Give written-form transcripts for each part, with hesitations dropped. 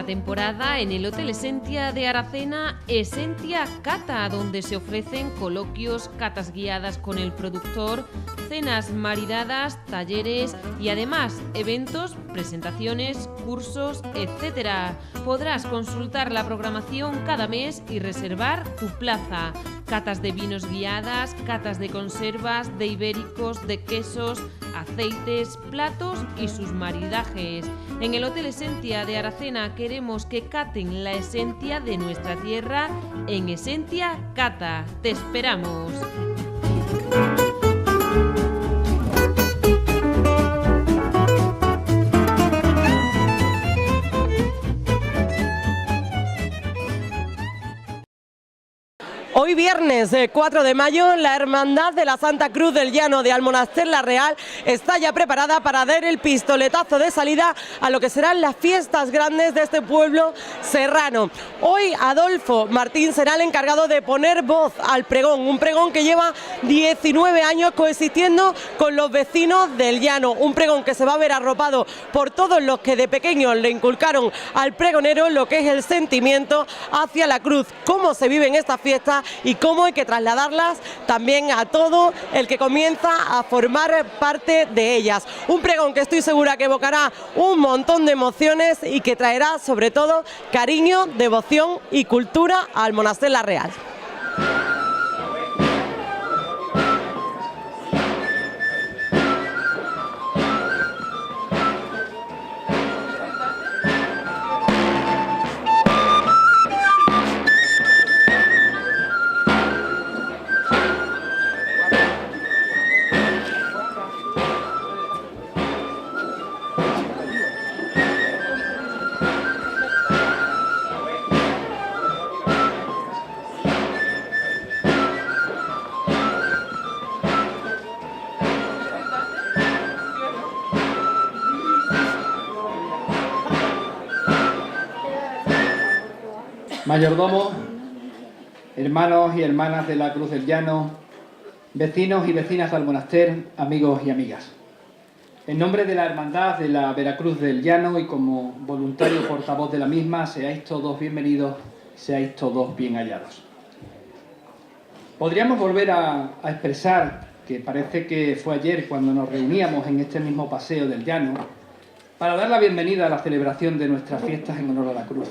esta temporada en el Hotel Esentia de Aracena, Esentia Cata, donde se ofrecen coloquios, catas guiadas con el productor, cenas maridadas, talleres y además eventos, presentaciones, cursos, etc. Podrás consultar la programación cada mes y reservar tu plaza. Catas de vinos guiadas, catas de conservas, de ibéricos, de quesos, aceites, platos y sus maridajes. En el Hotel Esentia de Aracena queremos que caten la esencia de nuestra tierra en Esentia Cata. ¡Te esperamos! Hoy viernes 4 de mayo, la Hermandad de la Santa Cruz del Llano de Almonaster la Real está ya preparada para dar el pistoletazo de salida a lo que serán las fiestas grandes de este pueblo serrano. Hoy Adolfo Martín será el encargado de poner voz al pregón, un pregón que lleva 19 años coexistiendo con los vecinos del llano, un pregón que se va a ver arropado por todos los que de pequeños le inculcaron al pregonero lo que es el sentimiento hacia la cruz, cómo se viven estas fiestas y cómo hay que trasladarlas también a todo el que comienza a formar parte de ellas. Un pregón que estoy segura que evocará un montón de emociones y que traerá sobre todo cariño, devoción y cultura al Almonaster la Real. Mayordomos, hermanos y hermanas de la Cruz del Llano, vecinos y vecinas del Almonaster, amigos y amigas. En nombre de la Hermandad de la Veracruz del Llano y como voluntario portavoz de la misma, seáis todos bienvenidos, seáis todos bien hallados. Podríamos volver a expresar que parece que fue ayer cuando nos reuníamos en este mismo paseo del Llano para dar la bienvenida a la celebración de nuestras fiestas en honor a la Cruz.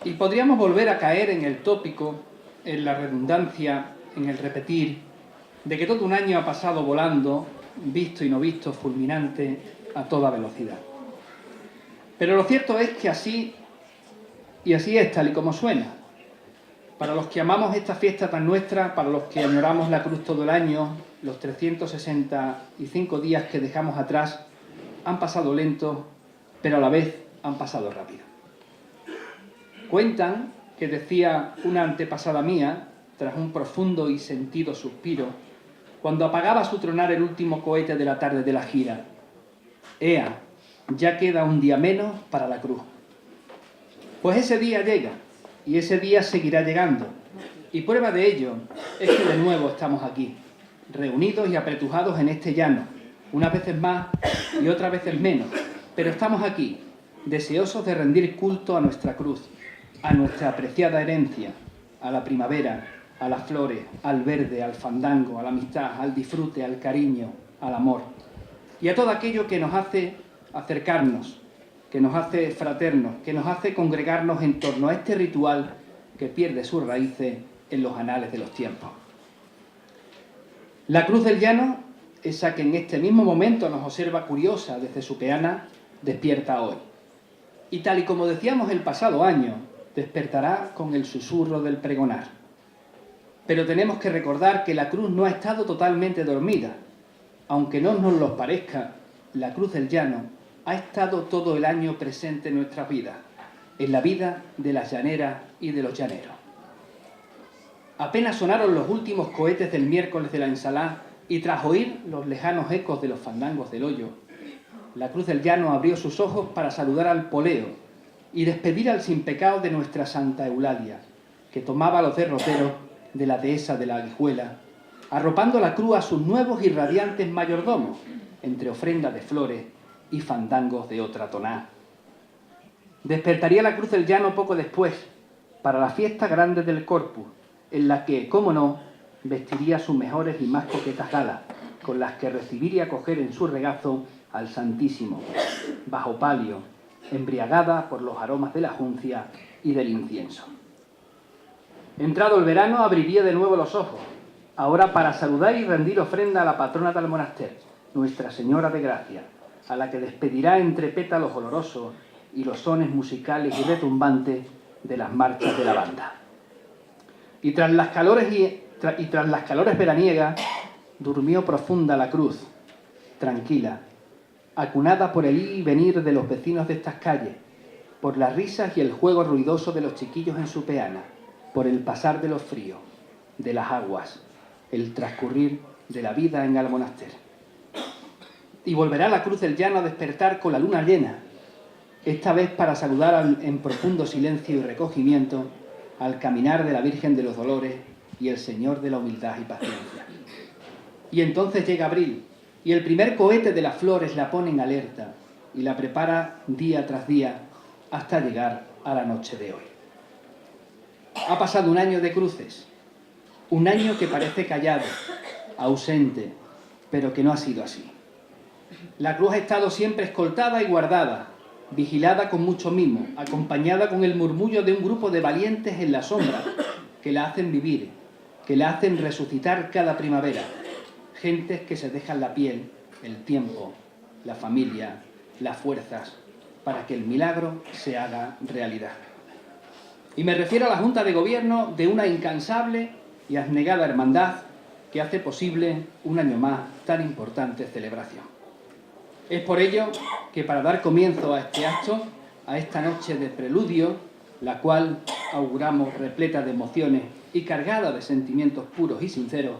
Y podríamos volver a caer en el tópico, en la redundancia, en el repetir, de que todo un año ha pasado volando, visto y no visto, fulminante, a toda velocidad. Pero lo cierto es que así es tal y como suena. Para los que amamos esta fiesta tan nuestra, para los que añoramos la cruz todo el año, los 365 días que dejamos atrás han pasado lentos, pero a la vez han pasado rápido. Cuentan que decía una antepasada mía, tras un profundo y sentido suspiro, cuando apagaba su tronar el último cohete de la tarde de la gira: «Ea, ya queda un día menos para la cruz». Pues ese día llega, y ese día seguirá llegando, y prueba de ello es que de nuevo estamos aquí, reunidos y apretujados en este llano, unas veces más y otras veces menos, pero estamos aquí, deseosos de rendir culto a nuestra cruz, a nuestra apreciada herencia, a la primavera, a las flores, al verde, al fandango, a la amistad, al disfrute, al cariño, al amor, y a todo aquello que nos hace acercarnos, que nos hace fraternos, que nos hace congregarnos en torno a este ritual que pierde sus raíces en los anales de los tiempos. La Cruz del Llano, esa que en este mismo momento nos observa curiosa desde su peana, despierta hoy. Y tal y como decíamos el pasado año, despertará con el susurro del pregonar. Pero tenemos que recordar que la cruz no ha estado totalmente dormida. Aunque no nos lo parezca, la Cruz del Llano ha estado todo el año presente en nuestras vidas, en la vida de las llaneras y de los llaneros. Apenas sonaron los últimos cohetes del miércoles de la ensalada y tras oír los lejanos ecos de los fandangos del hoyo, la Cruz del Llano abrió sus ojos para saludar al poleo y despedir al sin pecado de nuestra Santa Eulalia, que tomaba los derroteros de la dehesa de la Aguijuela, arropando la cruz a sus nuevos y radiantes mayordomos, entre ofrendas de flores y fandangos de otra toná. Despertaría la Cruz del Llano poco después, para la fiesta grande del Corpus, en la que, cómo no, vestiría sus mejores y más coquetas galas, con las que recibir y acoger en su regazo al Santísimo, bajo palio, embriagada por los aromas de la juncia y del incienso. Entrado el verano, abriría de nuevo los ojos, ahora para saludar y rendir ofrenda a la patrona del monasterio, Nuestra Señora de Gracia, a la que despedirá entre pétalos olorosos y los sones musicales y retumbantes de las marchas de la banda. Y tras las calores veraniegas, durmió profunda la cruz, tranquila, acunada por el ir y venir de los vecinos de estas calles, por las risas y el juego ruidoso de los chiquillos en su peana, por el pasar de los fríos, de las aguas, el transcurrir de la vida en el monasterio. Y volverá la Cruz del Llano a despertar con la luna llena, esta vez para saludar en profundo silencio y recogimiento al caminar de la Virgen de los Dolores y el Señor de la Humildad y Paciencia. Y entonces llega abril, y el primer cohete de las flores la pone en alerta y la prepara día tras día hasta llegar a la noche de hoy. Ha pasado un año de cruces, un año que parece callado, ausente, pero que no ha sido así. La cruz ha estado siempre escoltada y guardada, vigilada con mucho mimo, acompañada con el murmullo de un grupo de valientes en la sombra que la hacen vivir, que la hacen resucitar cada primavera. Gentes que se dejan la piel, el tiempo, la familia, las fuerzas, para que el milagro se haga realidad. Y me refiero a la Junta de Gobierno de una incansable y abnegada hermandad que hace posible un año más tan importante celebración. Es por ello que para dar comienzo a este acto, a esta noche de preludio, la cual auguramos repleta de emociones y cargada de sentimientos puros y sinceros,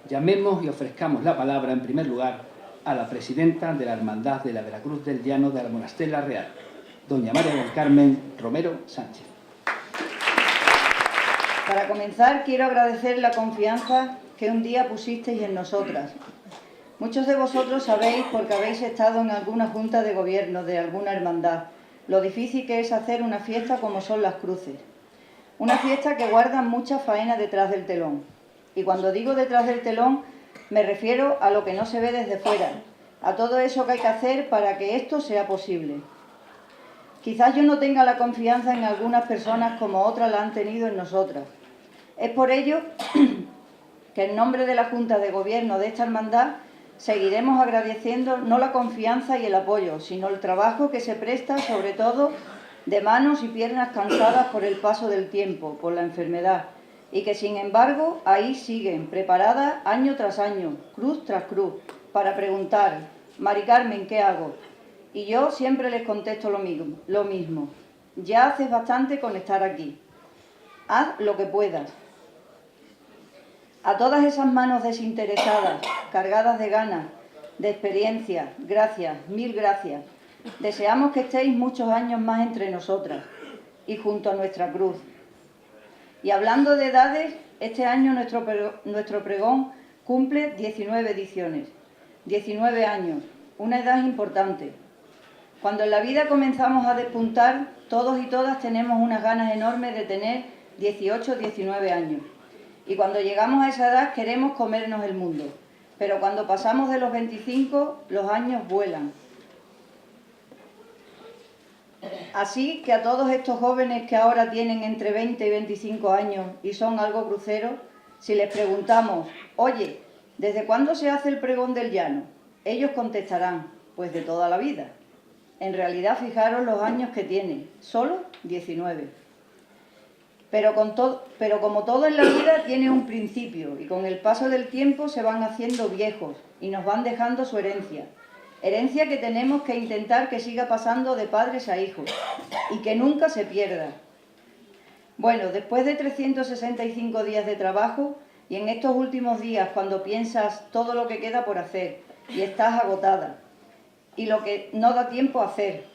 llamemos y ofrezcamos la palabra en primer lugar a la presidenta de la Hermandad de la Veracruz del Llano de Almonaster la Real, doña María del Carmen Romero Sánchez. Para comenzar, quiero agradecer la confianza que un día pusisteis en nosotras. Muchos de vosotros sabéis, porque habéis estado en alguna junta de gobierno de alguna hermandad, lo difícil que es hacer una fiesta como son las cruces. Una fiesta que guarda mucha faena detrás del telón. Y cuando digo detrás del telón, me refiero a lo que no se ve desde fuera, a todo eso que hay que hacer para que esto sea posible. Quizás yo no tenga la confianza en algunas personas como otras la han tenido en nosotras. Es por ello que en nombre de la Junta de Gobierno de esta hermandad seguiremos agradeciendo no la confianza y el apoyo, sino el trabajo que se presta, sobre todo de manos y piernas cansadas por el paso del tiempo, por la enfermedad, y que sin embargo ahí siguen, preparadas año tras año, cruz tras cruz, para preguntar: Mari Carmen, ¿qué hago? Y yo siempre les contesto lo mismo. Ya haces bastante con estar aquí. Haz lo que puedas. A todas esas manos desinteresadas, cargadas de ganas, de experiencia, gracias, mil gracias. Deseamos que estéis muchos años más entre nosotras y junto a nuestra cruz. Y hablando de edades, este año nuestro pregón cumple 19 ediciones, 19 años, una edad importante. Cuando en la vida comenzamos a despuntar, todos y todas tenemos unas ganas enormes de tener 18 o 19 años. Y cuando llegamos a esa edad queremos comernos el mundo. Pero cuando pasamos de los 25, los años vuelan. Así que a todos estos jóvenes que ahora tienen entre 20 y 25 años y son algo cruceros, si les preguntamos: oye, ¿desde cuándo se hace el pregón del llano? Ellos contestarán: pues de toda la vida. En realidad, fijaros los años que tienen, solo 19. Pero como todo en la vida tiene un principio, y con el paso del tiempo se van haciendo viejos y nos van dejando su herencia. Herencia que tenemos que intentar que siga pasando de padres a hijos y que nunca se pierda. Bueno, después de 365 días de trabajo, y en estos últimos días cuando piensas todo lo que queda por hacer y estás agotada, y lo que no da tiempo a hacer,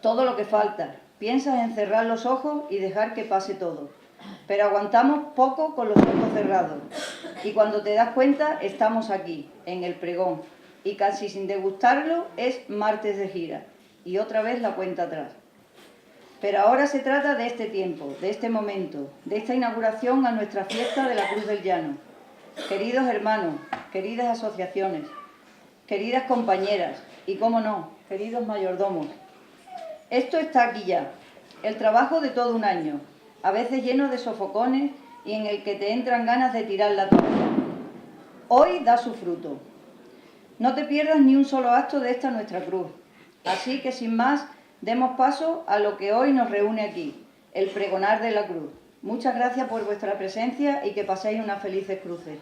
todo lo que falta, piensas en cerrar los ojos y dejar que pase todo. Pero aguantamos poco con los ojos cerrados. Y cuando te das cuenta, estamos aquí, en el pregón. Y casi sin degustarlo, es martes de gira. Y otra vez la cuenta atrás. Pero ahora se trata de este tiempo, de este momento, de esta inauguración a nuestra fiesta de la Cruz del Llano. Queridos hermanos, queridas asociaciones, queridas compañeras y, cómo no, queridos mayordomos, esto está aquí ya, el trabajo de todo un año, a veces lleno de sofocones y en el que te entran ganas de tirar la toalla. Hoy da su fruto. No te pierdas ni un solo acto de esta nuestra cruz. Así que, sin más, demos paso a lo que hoy nos reúne aquí, el pregonar de la cruz. Muchas gracias por vuestra presencia y que paséis unas felices cruces.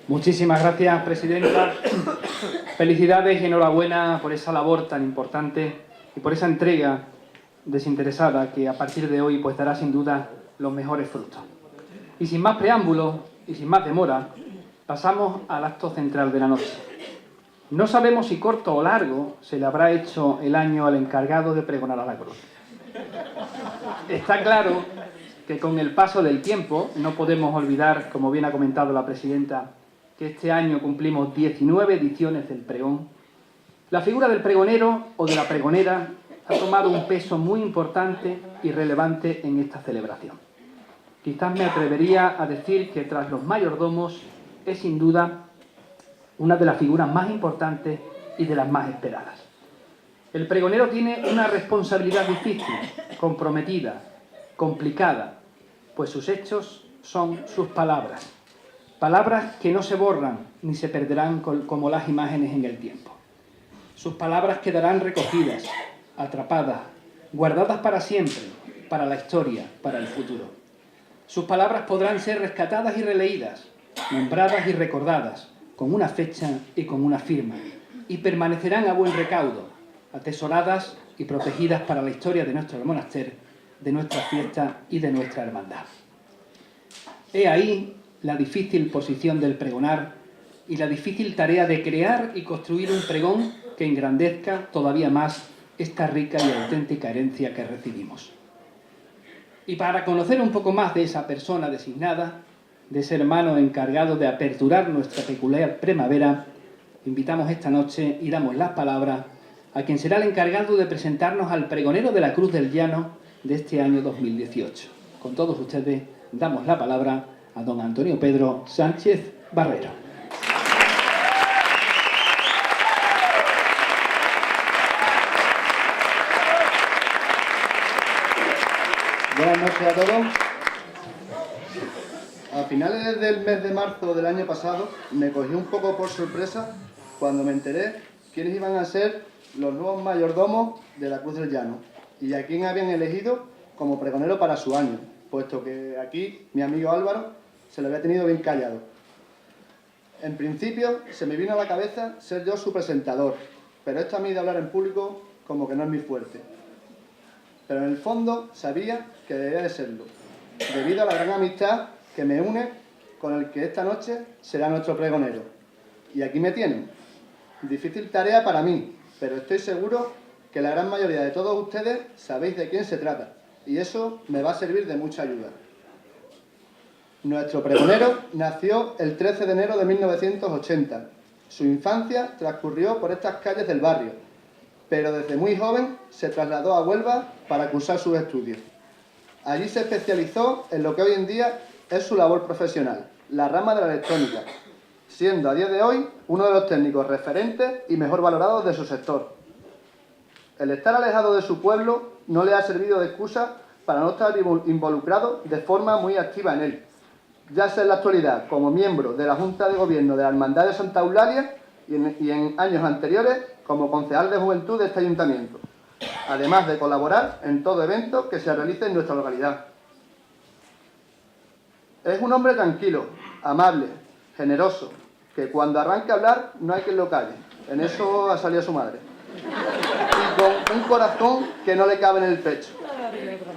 Muchísimas gracias, presidenta. Felicidades y enhorabuena por esa labor tan importante y por esa entrega desinteresada que a partir de hoy pues dará sin duda los mejores frutos. Y sin más preámbulos y sin más demora, pasamos al acto central de la noche. No sabemos si corto o largo se le habrá hecho el año al encargado de pregonar a la cruz. Está claro que con el paso del tiempo no podemos olvidar, como bien ha comentado la presidenta, que este año cumplimos 19 ediciones del pregón. La figura del pregonero o de la pregonera ha tomado un peso muy importante y relevante en esta celebración. Quizás me atrevería a decir que tras los mayordomos es sin duda una de las figuras más importantes y de las más esperadas. El pregonero tiene una responsabilidad difícil, comprometida, complicada, pues sus hechos son sus palabras. Palabras que no se borran ni se perderán como las imágenes en el tiempo. Sus palabras quedarán recogidas, atrapadas, guardadas para siempre, para la historia, para el futuro. Sus palabras podrán ser rescatadas y releídas, nombradas y recordadas, con una fecha y con una firma, y permanecerán a buen recaudo, atesoradas y protegidas para la historia de nuestro monasterio, de nuestra fiesta y de nuestra hermandad. He ahí la difícil posición del pregonar y la difícil tarea de crear y construir un pregón que engrandezca todavía más esta rica y auténtica herencia que recibimos. Y para conocer un poco más de esa persona designada, de ese hermano encargado de aperturar nuestra peculiar primavera, invitamos esta noche y damos las palabras a quien será el encargado de presentarnos al pregonero de la Cruz del Llano de este año 2018. Con todos ustedes damos la palabra a don Antonio Pedro Sánchez Barrero. Buenas noches a todos. A finales del mes de marzo del año pasado me cogí un poco por sorpresa cuando me enteré quiénes iban a ser los nuevos mayordomos de la Cruz del Llano y a quién habían elegido como pregonero para su año, puesto que aquí mi amigo Álvaro se lo había tenido bien callado. En principio se me vino a la cabeza ser yo su presentador, pero esto a mí de hablar en público como que no es mi fuerte. Pero en el fondo sabía que debía de serlo, debido a la gran amistad que me une con el que esta noche será nuestro pregonero. Y aquí me tienen. Difícil tarea para mí, pero estoy seguro que la gran mayoría de todos ustedes sabéis de quién se trata, y eso me va a servir de mucha ayuda. Nuestro pregonero nació el 13 de enero de 1980. Su infancia transcurrió por estas calles del barrio, pero desde muy joven se trasladó a Huelva para cursar sus estudios. Allí se especializó en lo que hoy en día es su labor profesional, la rama de la electrónica, siendo a día de hoy uno de los técnicos referentes y mejor valorados de su sector. El estar alejado de su pueblo no le ha servido de excusa para no estar involucrado de forma muy activa en él, ya sea en la actualidad como miembro de la Junta de Gobierno de la Hermandad de Santa Eulalia y en años anteriores como concejal de Juventud de este ayuntamiento, además de colaborar en todo evento que se realice en nuestra localidad. Es un hombre tranquilo, amable, generoso, que cuando arranque a hablar no hay quien lo calle. En eso ha salido su madre. Y con un corazón que no le cabe en el pecho.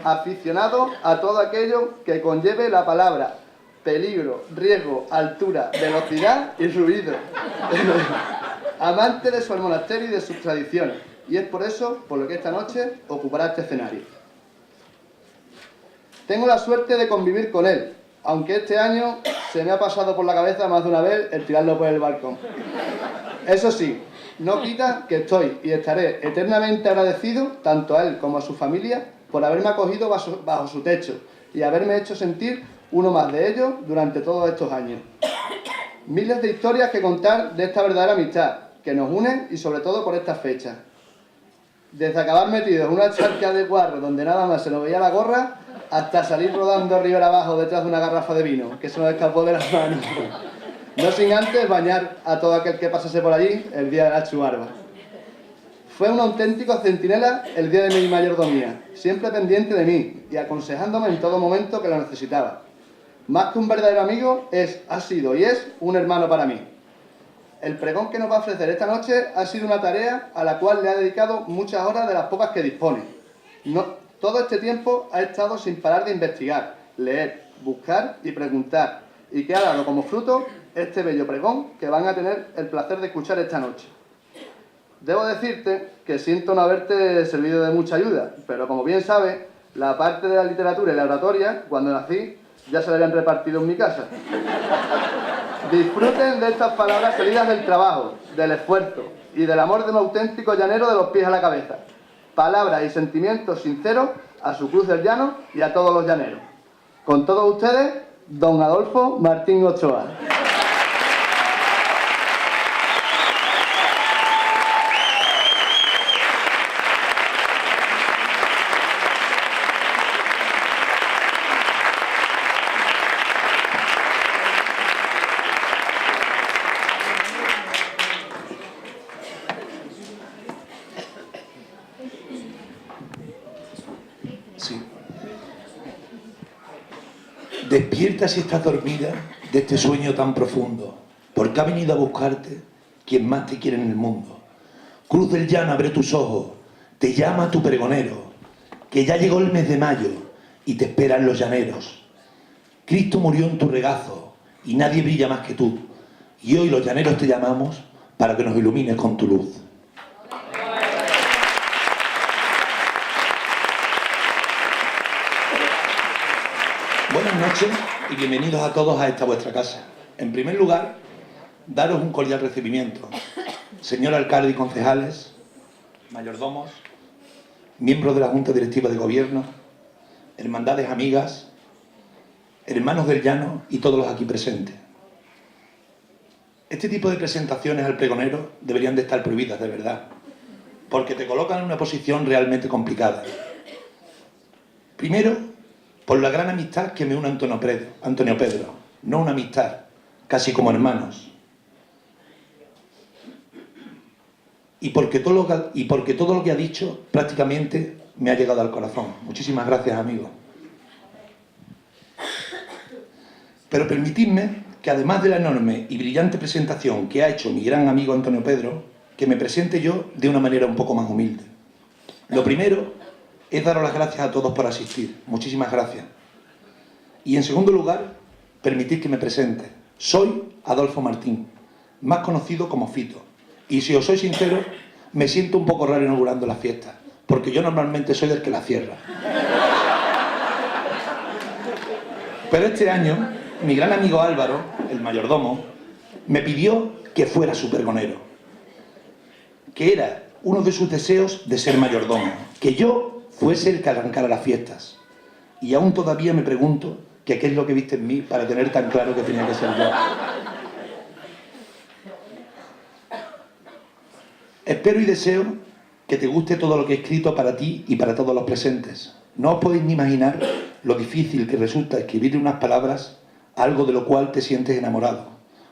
Aficionado a todo aquello que conlleve la palabra peligro, riesgo, altura, velocidad y ruido. Amante de su monasterio y de sus tradiciones. Y es por eso por lo que esta noche ocupará este escenario. Tengo la suerte de convivir con él, aunque este año se me ha pasado por la cabeza más de una vez el tirarlo por el balcón. Eso sí, no quita que estoy y estaré eternamente agradecido tanto a él como a su familia por haberme acogido bajo su techo y haberme hecho sentir uno más de ellos durante todos estos años. Miles de historias que contar de esta verdadera amistad que nos une y sobre todo por estas fechas. Desde acabar metido en una charca de guarro donde nada más se nos veía la gorra, hasta salir rodando ribera abajo detrás de una garrafa de vino que se nos escapó de las manos. No sin antes bañar a todo aquel que pasase por allí el día de la chubarba. Fue un auténtico centinela el día de mi mayordomía, siempre pendiente de mí y aconsejándome en todo momento que lo necesitaba. Más que un verdadero amigo, ha sido y es un hermano para mí. El pregón que nos va a ofrecer esta noche ha sido una tarea a la cual le ha dedicado muchas horas de las pocas que dispone. Todo este tiempo ha estado sin parar de investigar, leer, buscar y preguntar, y que ha dado como fruto este bello pregón que van a tener el placer de escuchar esta noche. Debo decirte que siento no haberte servido de mucha ayuda, pero como bien sabes, la parte de la literatura y la oratoria, cuando nací, ya se la habían repartido en mi casa. Disfruten de estas palabras salidas del trabajo, del esfuerzo y del amor de un auténtico llanero de los pies a la cabeza. Palabras y sentimientos sinceros a su Cruz del Llano y a todos los llaneros. Con todos ustedes, don Adolfo Martín Ochoa. Despierta si estás dormida de este sueño tan profundo, porque ha venido a buscarte quien más te quiere en el mundo. Cruz del Llano, abre tus ojos, te llama tu pregonero, que ya llegó el mes de mayo y te esperan los llaneros. Cristo murió en tu regazo y nadie brilla más que tú, y hoy los llaneros te llamamos para que nos ilumines con tu luz. Buenas noches y bienvenidos a todos a esta vuestra casa. En primer lugar, daros un cordial recibimiento. Señor alcalde y concejales, mayordomos, miembros de la Junta Directiva de Gobierno, hermandades amigas, hermanos del llano y todos los aquí presentes. Este tipo de presentaciones al pregonero deberían de estar prohibidas, de verdad, porque te colocan en una posición realmente complicada. Primero, por la gran amistad que me une a Antonio Pedro, no una amistad, casi como hermanos. Y porque todo lo que ha dicho prácticamente me ha llegado al corazón. Muchísimas gracias, amigos. Pero permitidme que además de la enorme y brillante presentación que ha hecho mi gran amigo Antonio Pedro, que me presente yo de una manera un poco más humilde. Lo primero es daros las gracias a todos por asistir. Muchísimas gracias. Y en segundo lugar, permitid que me presente. Soy Adolfo Martín, más conocido como Fito. Y si os soy sincero, me siento un poco raro inaugurando las fiestas, porque yo normalmente soy el que las cierra. Pero este año, mi gran amigo Álvaro, el mayordomo, me pidió que fuera su pregonero, que era uno de sus deseos de ser mayordomo, que yo fuese el que arrancara las fiestas. Y aún todavía me pregunto que qué es lo que viste en mí para tener tan claro que tenía que ser yo. Espero y deseo que te guste todo lo que he escrito para ti y para todos los presentes. No os podéis ni imaginar lo difícil que resulta escribir unas palabras algo de lo cual te sientes enamorado.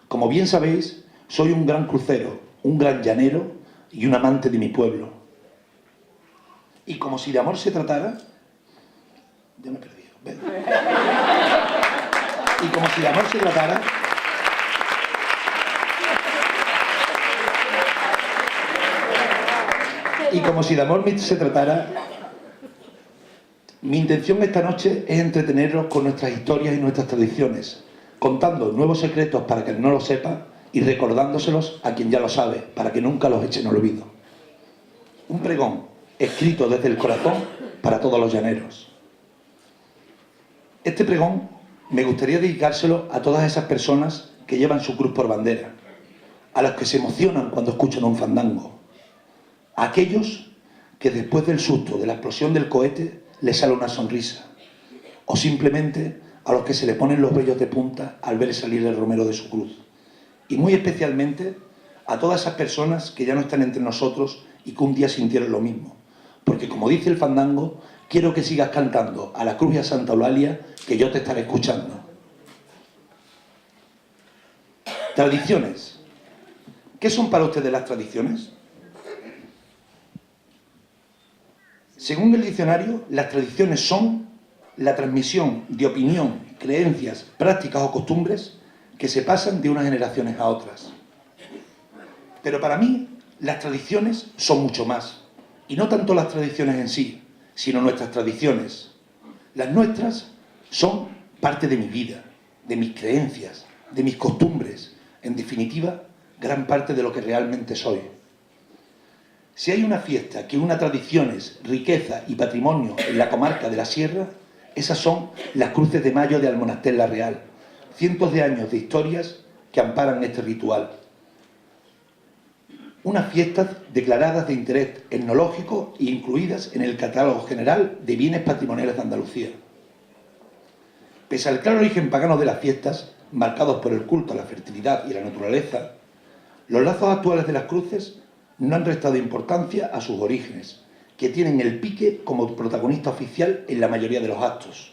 Como bien sabéis, soy un gran crucero, un gran llanero y un amante de mi pueblo. Y como si de amor se tratara... Ya me he perdido. ¿Ves? Y como si de amor se tratara... Y como si de amor se tratara... Mi intención esta noche es entreteneros con nuestras historias y nuestras tradiciones, contando nuevos secretos para que no lo sepa y recordándoselos a quien ya lo sabe, para que nunca los eche en olvido. Un pregón escrito desde el corazón para todos los llaneros. Este pregón me gustaría dedicárselo a todas esas personas que llevan su cruz por bandera, a los que se emocionan cuando escuchan un fandango, a aquellos que después del susto de la explosión del cohete les sale una sonrisa, o simplemente a los que se le ponen los vellos de punta al ver salir el romero de su cruz. Y muy especialmente a todas esas personas que ya no están entre nosotros y que un día sintieron lo mismo. Porque como dice el fandango, quiero que sigas cantando a la cruz y a Santa Eulalia, que yo te estaré escuchando. Tradiciones. ¿Qué son para ustedes las tradiciones? Según el diccionario, las tradiciones son la transmisión de opinión, creencias, prácticas o costumbres que se pasan de unas generaciones a otras. Pero para mí, las tradiciones son mucho más. Y no tanto las tradiciones en sí, sino nuestras tradiciones. Las nuestras son parte de mi vida, de mis creencias, de mis costumbres. En definitiva, gran parte de lo que realmente soy. Si hay una fiesta que una tradición es riqueza y patrimonio en la comarca de la Sierra, esas son las Cruces de Mayo de Almonaster la Real. Cientos de años de historias que amparan este ritual. Unas fiestas declaradas de interés etnológico e incluidas en el catálogo general de bienes patrimoniales de Andalucía. Pese al claro origen pagano de las fiestas, marcados por el culto a la fertilidad y la naturaleza, los lazos actuales de las cruces no han restado importancia a sus orígenes, que tienen el pique como protagonista oficial en la mayoría de los actos.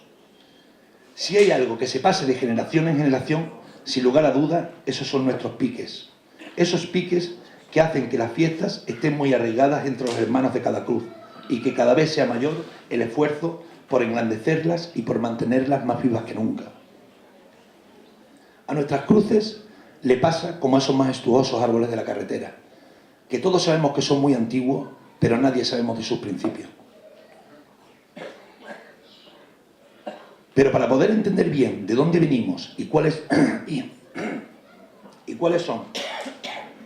Si hay algo que se pase de generación en generación, sin lugar a dudas, esos son nuestros piques. Esos piques que hacen que las fiestas estén muy arraigadas entre los hermanos de cada cruz y que cada vez sea mayor el esfuerzo por engrandecerlas y por mantenerlas más vivas que nunca. A nuestras cruces le pasa como a esos majestuosos árboles de la carretera, que todos sabemos que son muy antiguos, pero nadie sabemos de sus principios. Pero para poder entender bien de dónde venimos y cuáles son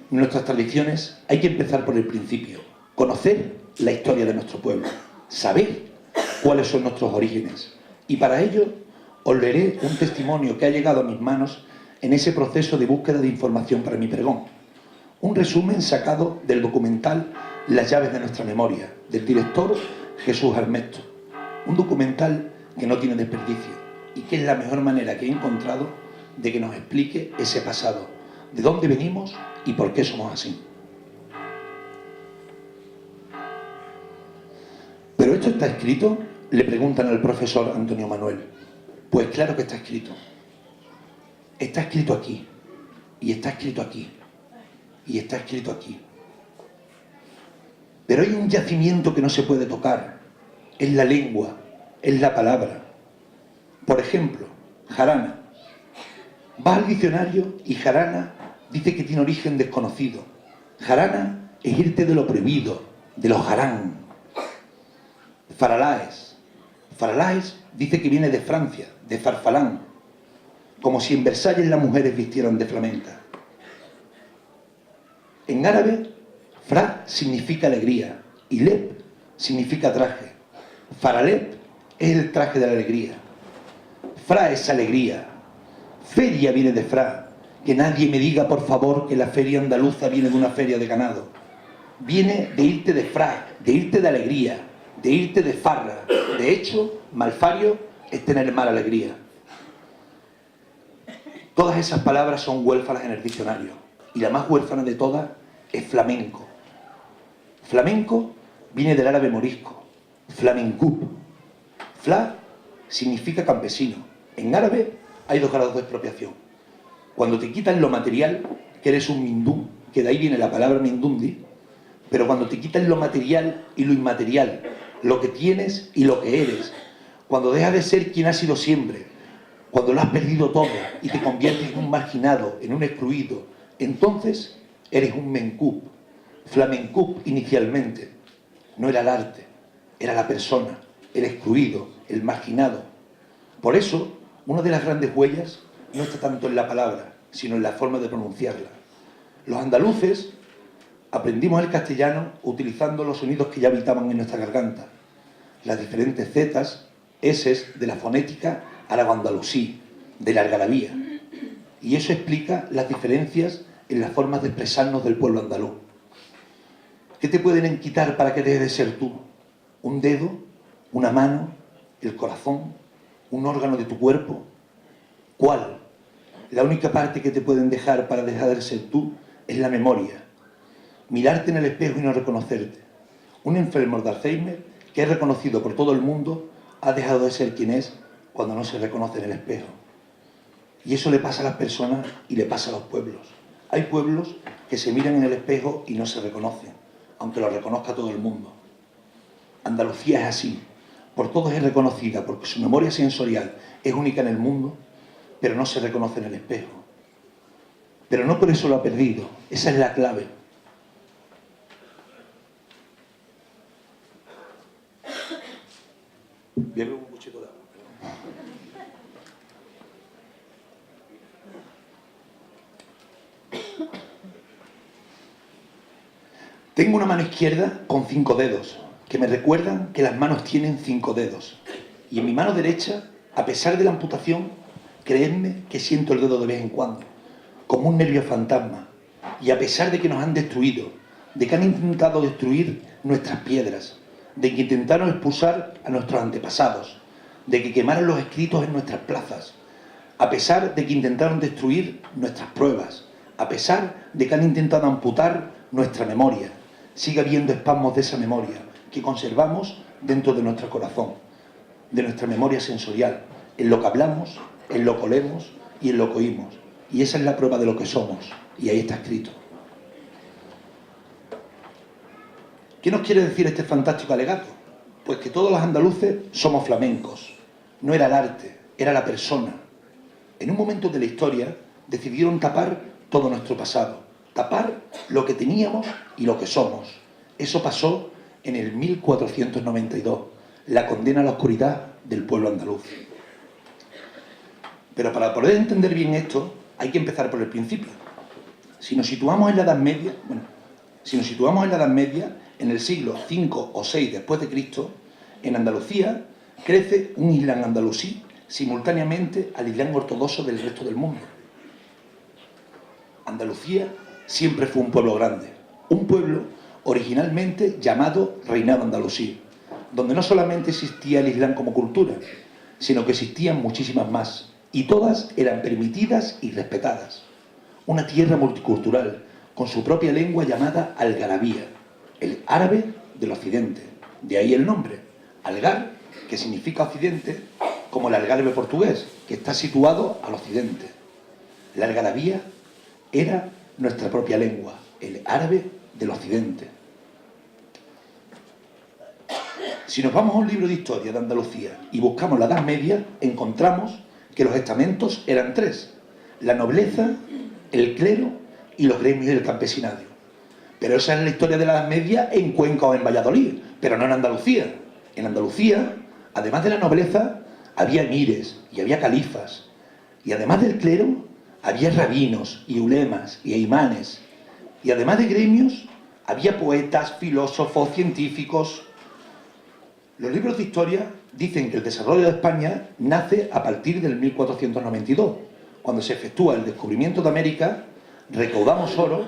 nuestras tradiciones, hay que empezar por el principio, conocer la historia de nuestro pueblo, saber cuáles son nuestros orígenes. Y para ello os leeré un testimonio que ha llegado a mis manos en ese proceso de búsqueda de información para mi pregón. Un resumen sacado del documental Las llaves de nuestra memoria, del director Jesús Armesto. Un documental que no tiene desperdicio y que es la mejor manera que he encontrado de que nos explique ese pasado, de dónde venimos y por qué somos así. ¿Pero esto está escrito?, le preguntan al profesor Antonio Manuel. Pues claro que está escrito. Está escrito aquí, y está escrito aquí, y está escrito aquí. Pero hay un yacimiento que no se puede tocar, es la lengua, es la palabra. Por ejemplo, jarana. Vas al diccionario y jarana dice que tiene origen desconocido. Jarana es irte de lo prohibido, de lo jarán. Faralaes. Faralaes dice que viene de Francia, de farfalán, como si en Versalles las mujeres vistieran de flamenca. En árabe, fra significa alegría y lep significa traje. Faralep es el traje de la alegría. Fra es alegría. Feria viene de fra. Que nadie me diga, por favor, que la feria andaluza viene de una feria de ganado. Viene de irte de fra, de irte de alegría, de irte de farra. De hecho, malfario es tener mala alegría. Todas esas palabras son huérfanas en el diccionario. Y la más huérfana de todas es flamenco. Flamenco viene del árabe morisco. Flamencup. Fla significa campesino. En árabe hay dos grados de expropiación. Cuando te quitan lo material, que eres un mindú, que de ahí viene la palabra mindundi, pero cuando te quitan lo material y lo inmaterial, lo que tienes y lo que eres, cuando dejas de ser quien has sido siempre, cuando lo has perdido todo y te conviertes en un marginado, en un excluido, entonces eres un mencup. Flamencup inicialmente no era el arte, era la persona, el excluido, el marginado. Por eso, una de las grandes huellas no está tanto en la palabra, sino en la forma de pronunciarla. Los andaluces aprendimos el castellano utilizando los sonidos que ya habitaban en nuestra garganta, las diferentes zetas, eses de la fonética árabe-andalusí, de la algarabía. Y eso explica las diferencias en las formas de expresarnos del pueblo andaluz. ¿Qué te pueden quitar para que dejes de ser tú? ¿Un dedo? ¿Una mano? ¿El corazón? ¿Un órgano de tu cuerpo? ¿Cuál? La única parte que te pueden dejar para dejar de ser tú es la memoria. Mirarte en el espejo y no reconocerte. Un enfermo de Alzheimer, que es reconocido por todo el mundo, ha dejado de ser quien es cuando no se reconoce en el espejo. Y eso le pasa a las personas y le pasa a los pueblos. Hay pueblos que se miran en el espejo y no se reconocen, aunque lo reconozca todo el mundo. Andalucía es así. Por todos es reconocida porque su memoria sensorial es única en el mundo, pero no se reconoce en el espejo. Pero no por eso lo ha perdido. Esa es la clave. Bebe un cuchito de agua. Tengo una mano izquierda con 5 dedos, que me recuerdan que las manos tienen 5 dedos. Y en mi mano derecha, a pesar de la amputación, creedme que siento el dedo de vez en cuando, como un nervio fantasma. Y a pesar de que nos han destruido, de que han intentado destruir nuestras piedras, de que intentaron expulsar a nuestros antepasados, de que quemaron los escritos en nuestras plazas, a pesar de que intentaron destruir nuestras pruebas, a pesar de que han intentado amputar nuestra memoria, sigue habiendo espasmos de esa memoria que conservamos dentro de nuestro corazón, de nuestra memoria sensorial, en lo que hablamos, en lo que olemos y en lo que oímos. Y esa es la prueba de lo que somos, y ahí está escrito. ¿Qué nos quiere decir este fantástico alegato? Pues que todos los andaluces somos flamencos. No era el arte, era la persona. En un momento de la historia decidieron tapar todo nuestro pasado, tapar lo que teníamos y lo que somos. Eso pasó en el 1492, la condena a la oscuridad del pueblo andaluz. Pero para poder entender bien esto, hay que empezar por el principio. Si nos situamos en la Edad Media, en el siglo V o VI después de Cristo, en Andalucía crece un Islam andalusí simultáneamente al Islam ortodoxo del resto del mundo. Andalucía siempre fue un pueblo grande, un pueblo originalmente llamado Reinado Andalusí, donde no solamente existía el Islam como cultura, sino que existían muchísimas más, y todas eran permitidas y respetadas. Una tierra multicultural, con su propia lengua llamada algarabía, el árabe del occidente, de ahí el nombre, algar, que significa occidente, como el algarve portugués, que está situado al occidente. La algarabía era nuestra propia lengua, el árabe del occidente. Si nos vamos a un libro de historia de Andalucía y buscamos la Edad Media, encontramos que los estamentos eran 3: la nobleza, el clero y los gremios del campesinado. Pero esa es la historia de la Edad Media en Cuenca o en Valladolid, pero no en Andalucía. En Andalucía, además de la nobleza, había emires y había califas. Y además del clero, había rabinos y ulemas y imanes. Y además de gremios, había poetas, filósofos, científicos. Los libros de historia dicen que el desarrollo de España nace a partir del 1492, cuando se efectúa el descubrimiento de América, recaudamos oro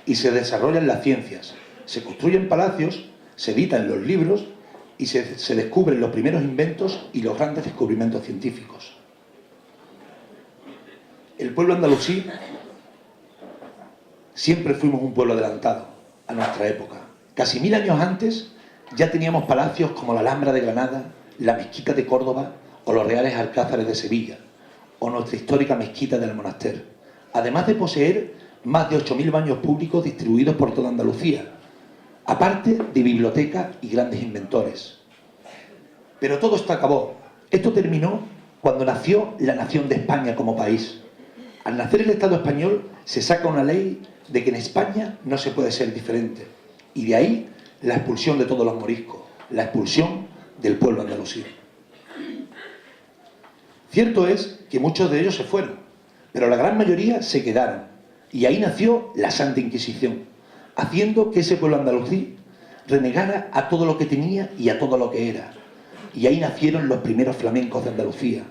y se desarrollan las ciencias. Se construyen palacios, se editan los libros y se descubren los primeros inventos y los grandes descubrimientos científicos. El pueblo andalusí siempre fuimos un pueblo adelantado a nuestra época. Casi 1000 años antes ya teníamos palacios como la Alhambra de Granada, la Mezquita de Córdoba o los Reales Alcázares de Sevilla, o nuestra histórica Mezquita del Monaster, además de poseer más de 8000 baños públicos distribuidos por toda Andalucía, aparte de bibliotecas y grandes inventores. Pero todo esto acabó. Esto terminó cuando nació la nación de España como país. Al nacer el Estado español se saca una ley de que en España no se puede ser diferente. Y de ahí la expulsión de todos los moriscos, la expulsión del pueblo andalusí. Cierto es que muchos de ellos se fueron, pero la gran mayoría se quedaron. Y ahí nació la Santa Inquisición, haciendo que ese pueblo andalusí renegara a todo lo que tenía y a todo lo que era. Y ahí nacieron los primeros flamencos de Andalucía,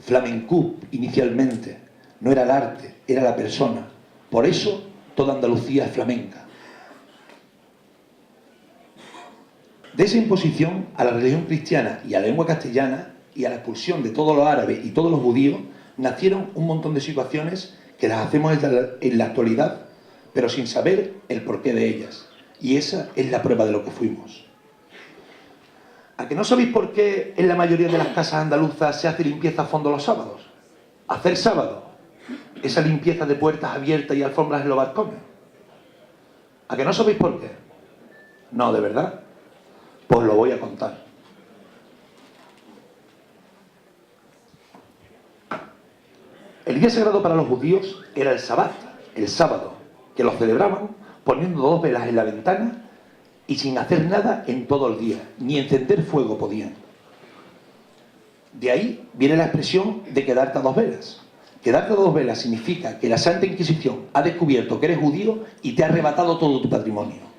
Flamencú, inicialmente, no era el arte, era la persona. Por eso, toda Andalucía es flamenca. De esa imposición a la religión cristiana y a la lengua castellana y a la expulsión de todos los árabes y todos los judíos, nacieron un montón de situaciones que las hacemos en la actualidad, pero sin saber el porqué de ellas. Y esa es la prueba de lo que fuimos. ¿A que no sabéis por qué en la mayoría de las casas andaluzas se hace limpieza a fondo los sábados? Hacer sábado, esa limpieza de puertas abiertas y alfombras en los balcones. ¿A que no sabéis por qué? No, ¿de verdad? Pues lo voy a contar. El día sagrado para los judíos era el Sabbat, el sábado, que lo celebraban poniendo 2 velas en la ventana y sin hacer nada en todo el día, ni encender fuego podían. De ahí viene la expresión de quedarte a 2 velas. Quedarte a 2 velas significa que la Santa Inquisición ha descubierto que eres judío y te ha arrebatado todo tu patrimonio.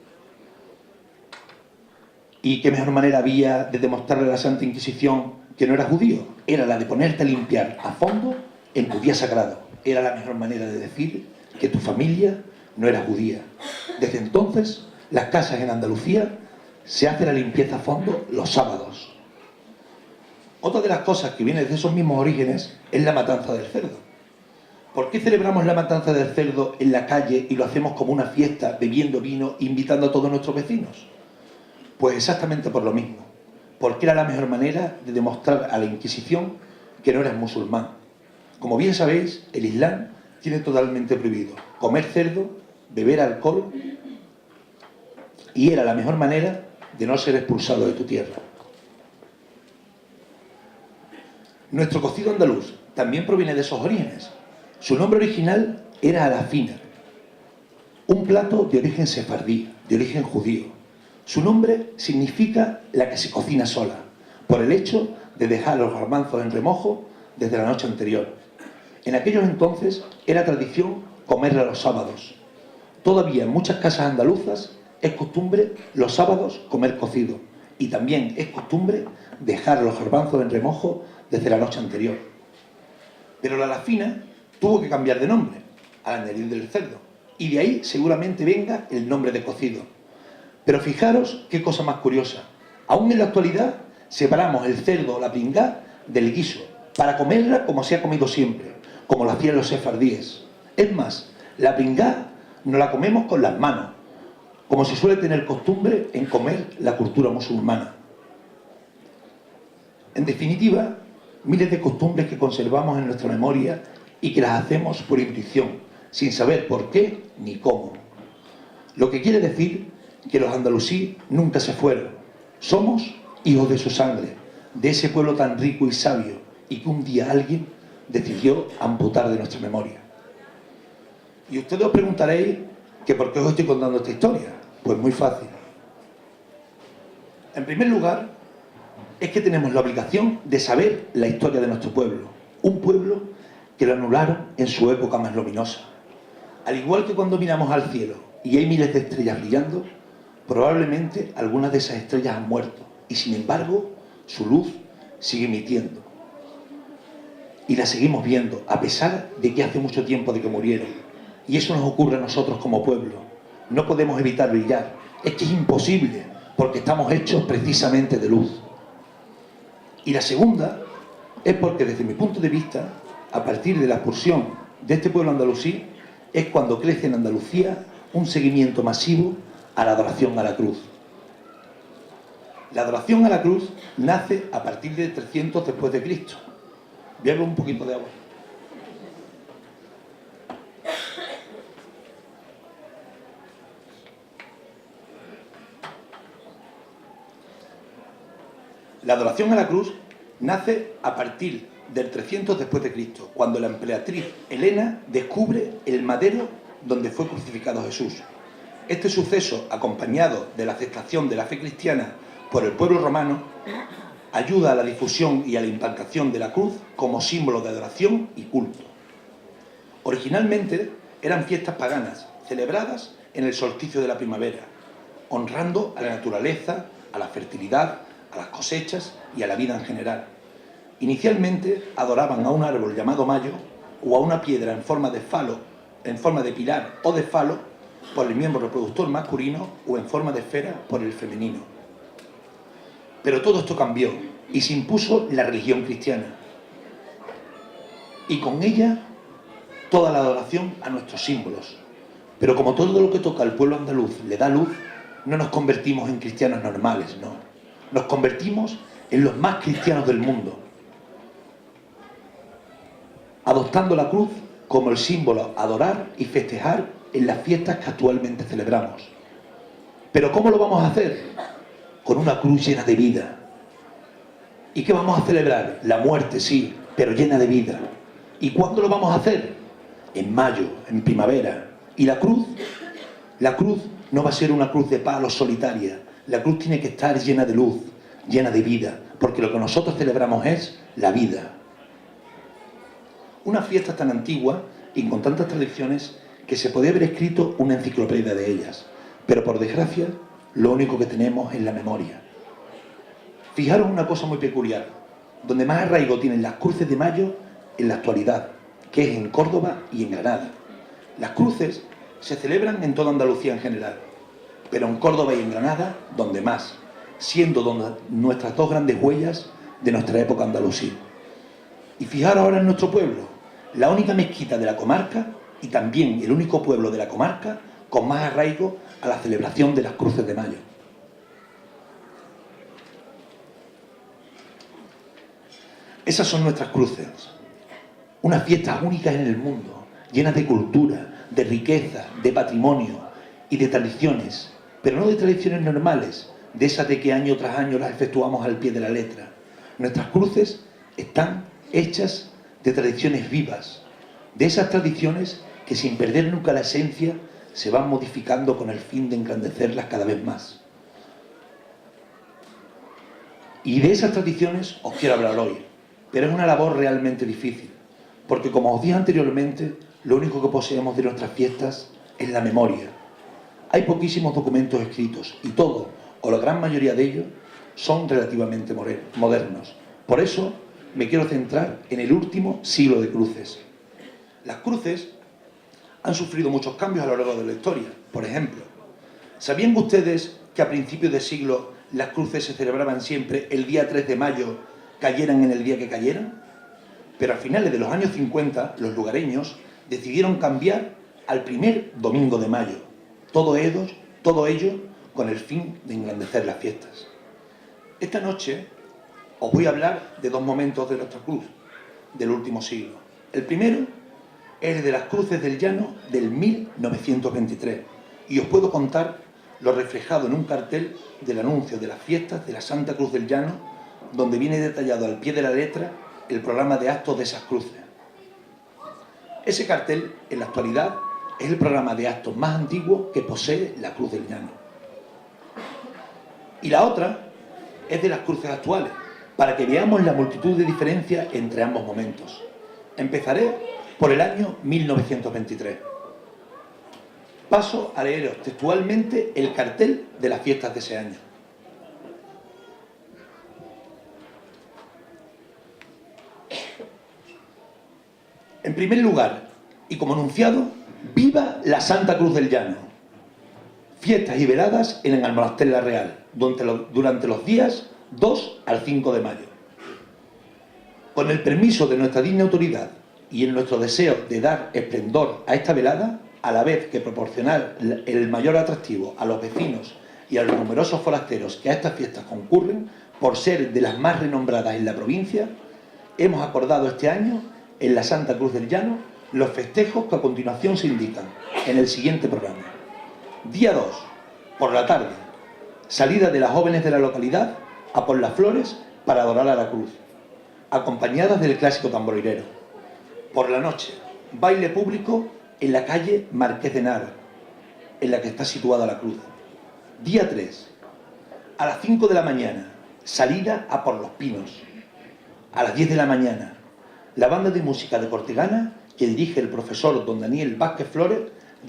¿Y qué mejor manera había de demostrarle a la Santa Inquisición que no eras judío? Era la de ponerte a limpiar a fondo en tu día sagrado. Era la mejor manera de decir que tu familia no era judía. Desde entonces, las casas en Andalucía se hace la limpieza a fondo los sábados. Otra de las cosas que viene de esos mismos orígenes es la matanza del cerdo. ¿Por qué celebramos la matanza del cerdo en la calle y lo hacemos como una fiesta, bebiendo vino e invitando a todos nuestros vecinos? Pues exactamente por lo mismo, porque era la mejor manera de demostrar a la Inquisición que no eras musulmán. Como bien sabéis, el Islam tiene totalmente prohibido comer cerdo, beber alcohol, y era la mejor manera de no ser expulsado de tu tierra. Nuestro cocido andaluz también proviene de esos orígenes. Su nombre original era alafina, un plato de origen sefardí, de origen judío. Su nombre significa la que se cocina sola, por el hecho de dejar los garbanzos en remojo desde la noche anterior. En aquellos entonces era tradición comerla los sábados. Todavía en muchas casas andaluzas es costumbre los sábados comer cocido, y también es costumbre dejar los garbanzos en remojo desde la noche anterior. Pero la alafina tuvo que cambiar de nombre al añadir del cerdo, y de ahí seguramente venga el nombre de cocido. Pero fijaros qué cosa más curiosa. Aún en la actualidad separamos el cerdo o la pringá del guiso para comerla como se ha comido siempre, como lo hacían los sefardíes. Es más, la pringá no la comemos con las manos, como se suele tener costumbre en comer la cultura musulmana. En definitiva, miles de costumbres que conservamos en nuestra memoria y que las hacemos por intuición, sin saber por qué ni cómo. Lo que quiere decir que los andalusí nunca se fueron. Somos hijos de su sangre, de ese pueblo tan rico y sabio, y que un día alguien decidió amputar de nuestra memoria. Y ustedes os preguntaréis que por qué os estoy contando esta historia. Pues muy fácil. En primer lugar, es que tenemos la obligación de saber la historia de nuestro pueblo. Un pueblo que lo anularon en su época más luminosa. Al igual que cuando miramos al cielo y hay miles de estrellas brillando, probablemente algunas de esas estrellas han muerto y sin embargo su luz sigue emitiendo. Y la seguimos viendo a pesar de que hace mucho tiempo de que murieron. Y eso nos ocurre a nosotros como pueblo. No podemos evitar brillar. Es que es imposible porque estamos hechos precisamente de luz. Y la segunda es porque desde mi punto de vista, a partir de la expulsión de este pueblo andalusí, es cuando crece en Andalucía un seguimiento masivo a la adoración a la cruz. La adoración a la cruz nace a partir de 300 después de Cristo. Bebo un poquito de agua. La adoración a la cruz nace a partir del 300 después de Cristo, cuando la emperatriz Helena descubre el madero donde fue crucificado Jesús. Este suceso, acompañado de la aceptación de la fe cristiana por el pueblo romano, ayuda a la difusión y a la implantación de la cruz como símbolo de adoración y culto. Originalmente eran fiestas paganas, celebradas en el solsticio de la primavera, honrando a la naturaleza, a la fertilidad, a las cosechas y a la vida en general. Inicialmente adoraban a un árbol llamado Mayo o a una piedra en forma de pilar o de falo por el miembro reproductor masculino o en forma de esfera por el femenino. Pero todo esto cambió y se impuso la religión cristiana. Y con ella toda la adoración a nuestros símbolos. Pero como todo lo que toca al pueblo andaluz le da luz, no nos convertimos en cristianos normales, no. Nos convertimos en los más cristianos del mundo, adoptando la cruz como el símbolo a adorar y festejar en las fiestas que actualmente celebramos. ¿Pero cómo lo vamos a hacer? Con una cruz llena de vida. ¿Y qué vamos a celebrar? La muerte, sí, pero llena de vida. ¿Y cuándo lo vamos a hacer? En mayo, en primavera. ¿Y la cruz? La cruz no va a ser una cruz de palos solitaria. La cruz tiene que estar llena de luz, llena de vida, porque lo que nosotros celebramos es la vida. Una fiesta tan antigua y con tantas tradiciones que se podía haber escrito una enciclopedia de ellas, pero por desgracia lo único que tenemos es la memoria. Fijaros una cosa muy peculiar, donde más arraigo tienen las cruces de mayo en la actualidad, que es en Córdoba y en Granada. Las cruces se celebran en toda Andalucía en general, pero en Córdoba y en Granada donde más, siendo nuestras dos grandes huellas de nuestra época andalusí. Y fijaros ahora en nuestro pueblo, la única mezquita de la comarca y también el único pueblo de la comarca con más arraigo a la celebración de las cruces de mayo. Esas son nuestras cruces, unas fiestas únicas en el mundo, llenas de cultura, de riqueza, de patrimonio y de tradiciones, pero no de tradiciones normales, de esas de que año tras año las efectuamos al pie de la letra. Nuestras cruces están hechas de tradiciones vivas, de esas tradiciones que sin perder nunca la esencia se van modificando con el fin de engrandecerlas cada vez más. Y de esas tradiciones os quiero hablar hoy, pero es una labor realmente difícil, porque como os dije anteriormente, lo único que poseemos de nuestras fiestas es la memoria. Hay poquísimos documentos escritos y todo, o la gran mayoría de ellos, son relativamente modernos. Por eso me quiero centrar en el último siglo de cruces. Las cruces han sufrido muchos cambios a lo largo de la historia. Por ejemplo, ¿sabían ustedes que a principios de siglo las cruces se celebraban siempre el día 3 de mayo, cayeran en el día que cayeran? Pero a finales de los años 50, los lugareños decidieron cambiar al primer domingo de mayo. Todo ello con el fin de engrandecer las fiestas. Esta noche os voy a hablar de dos momentos de nuestra cruz, del último siglo. El primero es el de las cruces del llano del 1923 y os puedo contar lo reflejado en un cartel del anuncio de las fiestas de la Santa Cruz del Llano, donde viene detallado al pie de la letra el programa de actos de esas cruces. Ese cartel, en la actualidad, es el programa de actos más antiguo que posee la Cruz del Llano. Y la otra es de las cruces actuales, para que veamos la multitud de diferencias entre ambos momentos. Empezaré por el año 1923. Paso a leeros textualmente el cartel de las fiestas de ese año. En primer lugar, y como anunciado, ¡viva la Santa Cruz del Llano! Fiestas y veladas en el Almonaster La Real, durante los días 2 al 5 de mayo. Con el permiso de nuestra digna autoridad y en nuestro deseo de dar esplendor a esta velada, a la vez que proporcionar el mayor atractivo a los vecinos y a los numerosos forasteros que a estas fiestas concurren, por ser de las más renombradas en la provincia, hemos acordado este año, en la Santa Cruz del Llano, los festejos que a continuación se indican en el siguiente programa. Día 2, por la tarde, salida de las jóvenes de la localidad a por las flores para adorar a la cruz, acompañadas del clásico tamborilero. Por la noche, baile público en la calle Marqués de Nara, en la que está situada la cruz. Día 3, a las 5 de la mañana, salida a por los pinos. A las 10 de la mañana, la banda de música de Cortegana, que dirige el profesor don Daniel Vázquez Flores,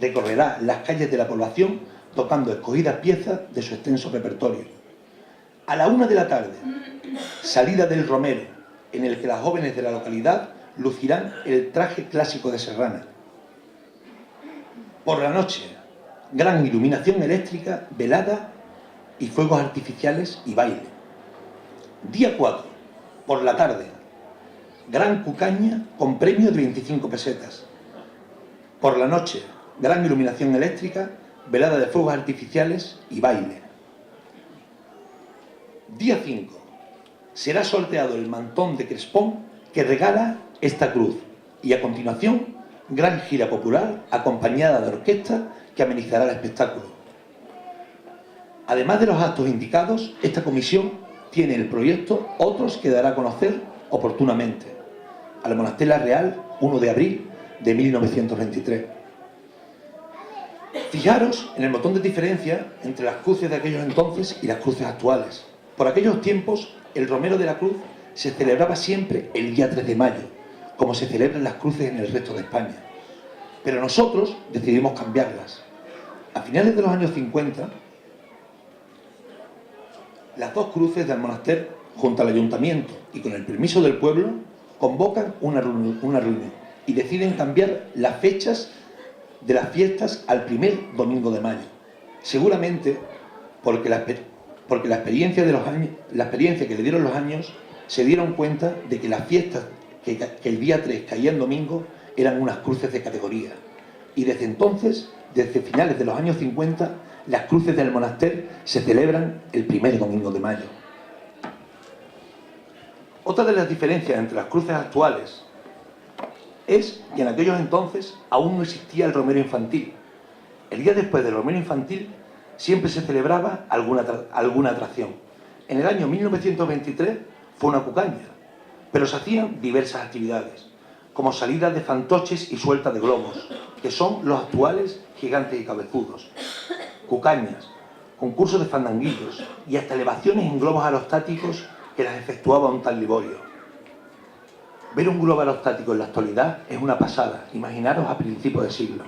recorrerá las calles de la población tocando escogidas piezas de su extenso repertorio. A la 1 de la tarde, salida del Romero, en el que las jóvenes de la localidad lucirán el traje clásico de serrana. Por la noche, gran iluminación eléctrica, velada y fuegos artificiales y baile. Día 4, por la tarde, gran cucaña con premio de 25 pesetas. Por la noche, gran iluminación eléctrica, velada de fuegos artificiales y baile. Día 5, será sorteado el mantón de Crespón que regala esta cruz y a continuación, gran gira popular acompañada de orquesta que amenizará el espectáculo. Además de los actos indicados, esta comisión tiene el proyecto otros que dará a conocer oportunamente. Almonaster La Real, 1 de abril de 1923. Fijaros en el montón de diferencia entre las cruces de aquellos entonces y las cruces actuales. Por aquellos tiempos, el Romero de la Cruz se celebraba siempre el día 3 de mayo, como se celebran las cruces en el resto de España. Pero nosotros decidimos cambiarlas. A finales de los años 50, las dos cruces de Almonaster, junto al ayuntamiento y con el permiso del pueblo, convocan una reunión y deciden cambiar las fechas de las fiestas al primer domingo de mayo. Seguramente porque la experiencia que le dieron los años se dieron cuenta de que las fiestas que el día 3 caía en domingo eran unas cruces de categoría. Y desde entonces, desde finales de los años 50, las cruces del Almonaster se celebran el primer domingo de mayo. Otra de las diferencias entre las cruces actuales es que en aquellos entonces aún no existía el romero infantil. El día después del romero infantil siempre se celebraba alguna atracción. En el año 1923 fue una cucaña, pero se hacían diversas actividades, como salidas de fantoches y sueltas de globos, que son los actuales gigantes y cabezudos, cucañas, concursos de fandanguillos y hasta elevaciones en globos aerostáticos que las efectuaba un tal Liborio. Ver un globo aerostático en la actualidad es una pasada, imaginaros a principios de siglo.